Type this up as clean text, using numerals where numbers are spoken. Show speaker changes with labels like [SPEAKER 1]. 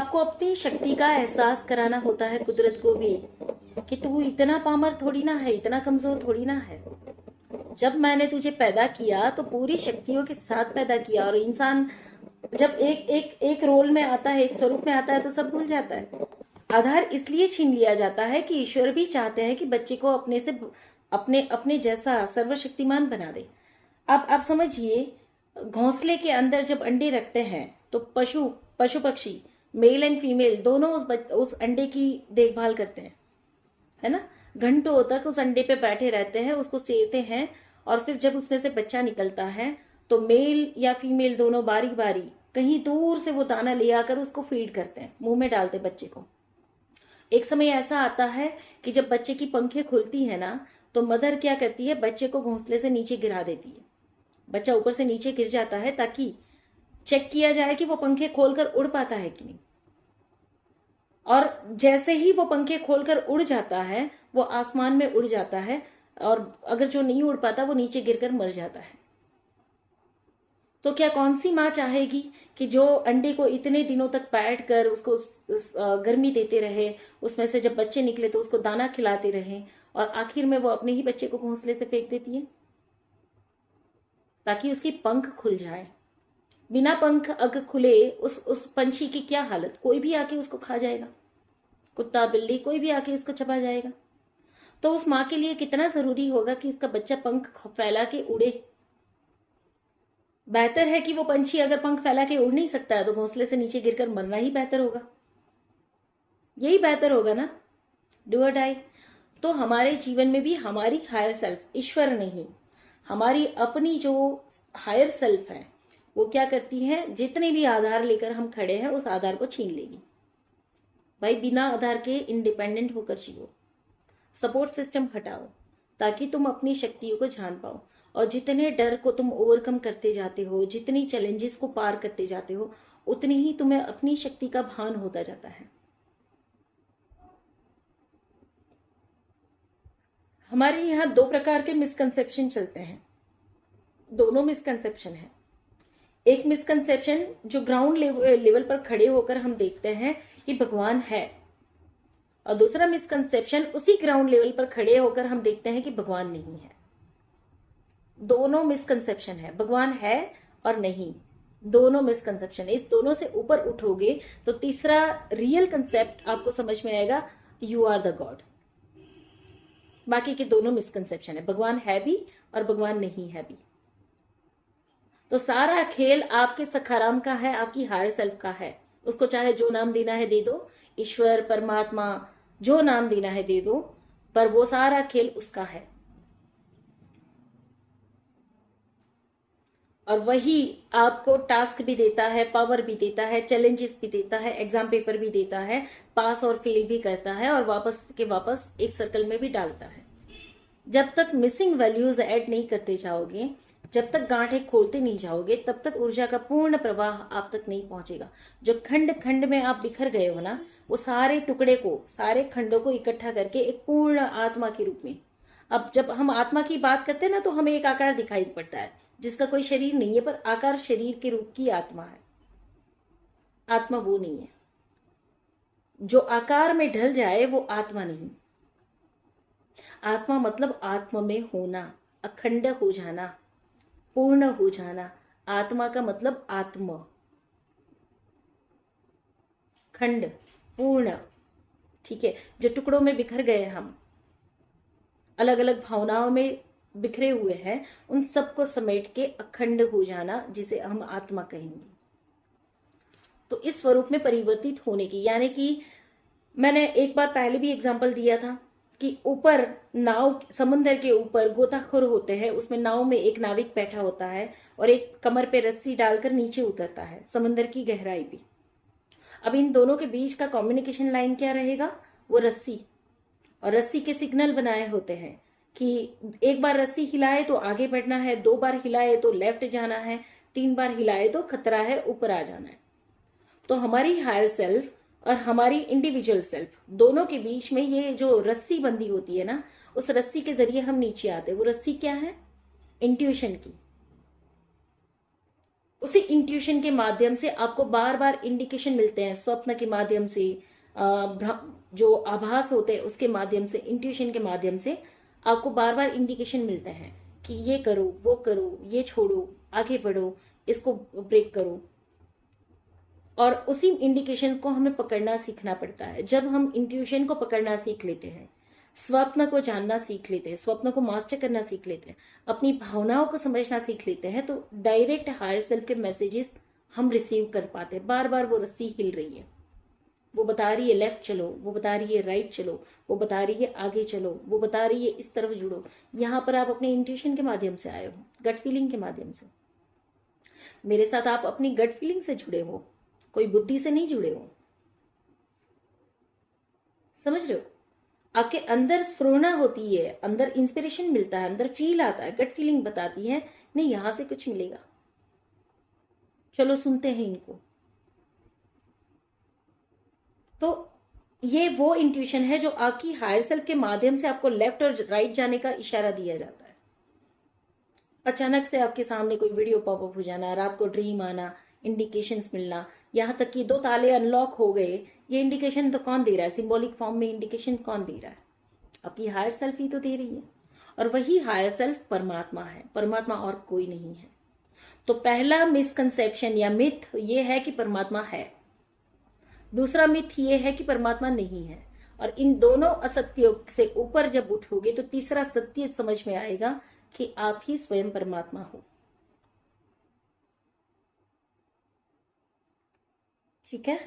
[SPEAKER 1] आपको अपनी शक्ति का एहसास कराना होता है कुदरत को भी, कि तू इतना पामर थोड़ी ना है, इतना कमजोर थोड़ी ना है। जब मैंने तुझे पैदा किया तो पूरी शक्तियों के साथ पैदा किया। और इंसान जब एक एक एक रोल में आता है, एक स्वरूप में आता है, तो सब भूल जाता है। आधार इसलिए छीन लिया जाता है कि ईश्वर भी चाहते हैं कि बच्चे को अपने से अपने अपने जैसा सर्वशक्तिमान बना दे। आप समझिए, घोंसले के अंदर जब अंडे रखते हैं तो पशु पशु पक्षी मेल एंड फीमेल दोनों उस अंडे की देखभाल करते हैं, है ना। घंटों तक उस अंडे पे बैठे रहते हैं, उसको सेते हैं, और फिर जब उसमें से बच्चा निकलता है तो मेल या फीमेल दोनों बारी बारी कहीं दूर से वो दाना ले आकर उसको फीड करते हैं, मुंह में डालते बच्चे को। एक समय ऐसा आता है कि जब बच्चे की पंखें खुलती है ना, तो मदर क्या करती है, बच्चे को घोंसले से नीचे गिरा देती है। बच्चा ऊपर से नीचे गिर जाता है ताकि चेक किया जाए कि वो पंखे खोलकर उड़ पाता है कि नहीं। और जैसे ही वो पंखे खोलकर उड़ जाता है, वो आसमान में उड़ जाता है, और अगर जो नहीं उड़ पाता वो नीचे गिरकर मर जाता है। तो क्या कौन सी माँ चाहेगी कि जो अंडे को इतने दिनों तक बैठ कर उसको गर्मी देते रहे, उसमें से जब बच्चे निकले तो उसको दाना खिलाते रहे, और आखिर में वो अपने ही बच्चे को घोंसले से फेंक देती है ताकि उसकी पंख खुल जाए। बिना पंख अगर खुले उस पंछी की क्या हालत, कोई भी आके उसको खा जाएगा, कुत्ता बिल्ली कोई भी आके उसको चबा जाएगा। तो उस माँ के लिए कितना जरूरी होगा कि उसका बच्चा पंख फैला के उड़े। बेहतर है कि वो पंछी अगर पंख फैला के उड़ नहीं सकता है तो घोंसले से नीचे गिरकर मरना ही बेहतर होगा, यही बेहतर होगा ना, डू और डाई। तो हमारे जीवन में भी हमारी हायर सेल्फ, ईश्वर नहीं, हमारी अपनी जो हायर सेल्फ है, वो क्या करती है, जितने भी आधार लेकर हम खड़े हैं उस आधार को छीन लेगी। भाई बिना आधार के इंडिपेंडेंट होकर जियो, सपोर्ट सिस्टम हटाओ ताकि तुम अपनी शक्तियों को जान पाओ। और जितने डर को तुम ओवरकम करते जाते हो, जितनी चैलेंजेस को पार करते जाते हो, उतनी ही तुम्हें अपनी शक्ति का भान होता जाता है। हमारे यहाँ दो प्रकार के मिसकंसेप्शन चलते हैं, दोनों मिसकंसेप्शन है। एक मिसकंसेप्शन जो ग्राउंड लेवल पर खड़े होकर हम देखते हैं कि भगवान है, और दूसरा मिसकंसेप्शन उसी ग्राउंड लेवल पर खड़े होकर हम देखते हैं कि भगवान नहीं है। दोनों मिसकंसेप्शन है, भगवान है और नहीं, दोनों मिसकंसेप्शन। इस दोनों से ऊपर उठोगे तो तीसरा रियल कंसेप्ट आपको समझ में आएगा, यू आर द गॉड। बाकी के दोनों मिसकंसेप्शन है, भगवान है भी और भगवान नहीं है भी। तो सारा खेल आपके सखाराम का है, आपकी हायर सेल्फ का है। उसको चाहे जो नाम देना है दे दो, ईश्वर परमात्मा जो नाम देना है दे दो, पर वो सारा खेल उसका है। और वही आपको टास्क भी देता है, पावर भी देता है, चैलेंजेस भी देता है, एग्जाम पेपर भी देता है, पास और फेल भी करता है, और वापस के वापस एक सर्कल में भी डालता है। जब तक मिसिंग वैल्यूज ऐड नहीं करते जाओगे, जब तक गांठें खोलते नहीं जाओगे, तब तक ऊर्जा का पूर्ण प्रवाह आप तक नहीं पहुंचेगा। जो खंड खंड में आप बिखर गए हो ना, वो सारे टुकड़े को, सारे खंडों को इकट्ठा करके एक पूर्ण आत्मा के रूप में, अब जब हम आत्मा की बात करते हैं ना, तो हमें एक आकार दिखाई पड़ता है जिसका कोई शरीर नहीं है, पर आकार शरीर के रूप की आत्मा है। आत्मा वो नहीं है, जो आकार में ढल जाए वो आत्मा नहीं। आत्मा मतलब आत्मा में होना, अखंड हो जाना, पूर्ण हो जाना। आत्मा का मतलब आत्मा, खंड, पूर्ण, ठीक है। जो टुकड़ों में बिखर गए हम, अलग अलग भावनाओं में बिखरे हुए हैं, उन सबको समेट के अखंड हो जाना, जिसे हम आत्मा कहेंगे। तो इस स्वरूप में परिवर्तित होने की, यानी कि मैंने एक बार पहले भी एग्जाम्पल दिया था कि ऊपर नाव, समुद्र के ऊपर गोताखोर होते हैं, उसमें नाव में एक नाविक बैठा होता है और एक कमर पे रस्सी डालकर नीचे उतरता है, समुद्र की गहराई भी। अब इन दोनों के बीच का कम्युनिकेशन लाइन क्या रहेगा, वो रस्सी, और रस्सी के सिग्नल बनाए होते हैं कि एक बार रस्सी हिलाए तो आगे बढ़ना है, 2 बार हिलाए तो लेफ्ट जाना है, 3 बार हिलाए तो खतरा है, ऊपर आ जाना है। तो हमारी हायर सेल्फ और हमारी इंडिविजुअल सेल्फ, दोनों के बीच में ये जो रस्सी बंदी होती है ना, उस रस्सी के जरिए हम नीचे आते हैं। वो रस्सी क्या है, इंट्यूशन की। उसी इंट्यूशन के माध्यम से आपको बार बार इंडिकेशन मिलते हैं, स्वप्न के माध्यम से, जो आभास होते हैं उसके माध्यम से, इंट्यूशन के माध्यम से आपको बार बार इंडिकेशन मिलते हैं कि ये करो, वो करो, ये छोड़ो, आगे बढ़ो, इसको ब्रेक करो। और उसी इंडिकेशन को हमें पकड़ना सीखना पड़ता है। जब हम इंट्यूशन को पकड़ना सीख लेते हैं, स्वप्न को जानना सीख लेते हैं, स्वप्न को मास्टर करना सीख लेते हैं, अपनी भावनाओं को समझना सीख लेते हैं, तो डायरेक्ट हायर सेल्फ के मैसेजेस हम रिसीव कर पाते हैं। बार बार वो रस्सी हिल रही है, वो बता रही है लेफ्ट चलो, वो बता रही है राइट चलो, वो बता रही है आगे चलो, वो बता रही है इस तरफ जुड़ो। यहां पर आप अपने इंट्यूशन के माध्यम से आए हो, गट फीलिंग के माध्यम से। मेरे साथ आप अपनी गट फीलिंग से जुड़े हो, कोई बुद्धि से नहीं जुड़े हो। समझ रहे हो? आपके अंदर स्फुरना होती है, अंदर इंस्पिरेशन मिलता है, अंदर फील आता है, गट फीलिंग बताती है नहीं यहां से कुछ मिलेगा, चलो सुनते हैं इनको। तो ये वो इंट्यूशन है जो आपकी हायर सेल्फ के माध्यम से आपको लेफ्ट और राइट जाने का इशारा दिया जाता है। अचानक से आपके सामने कोई वीडियो पॉपअप हो जाना, रात को ड्रीम आना, इंडिकेशंस मिलना, यहाँ तक कि 2 ताले अनलॉक हो गए, ये इंडिकेशन तो कौन दे रहा है? सिंबॉलिक फॉर्म में इंडिकेशन कौन दे रहा है? आपकी हायर सेल्फ ही तो दे रही है। और वही हायर सेल्फ परमात्मा है, परमात्मा और कोई नहीं है। तो पहला मिसकंसेप्शन या मिथ ये है कि परमात्मा है, दूसरा मिथ ये है कि परमात्मा नहीं है। और इन दोनों असत्यों से ऊपर जब उठोगे तो तीसरा सत्य समझ में आएगा कि आप ही स्वयं परमात्मा हो। ठीक है?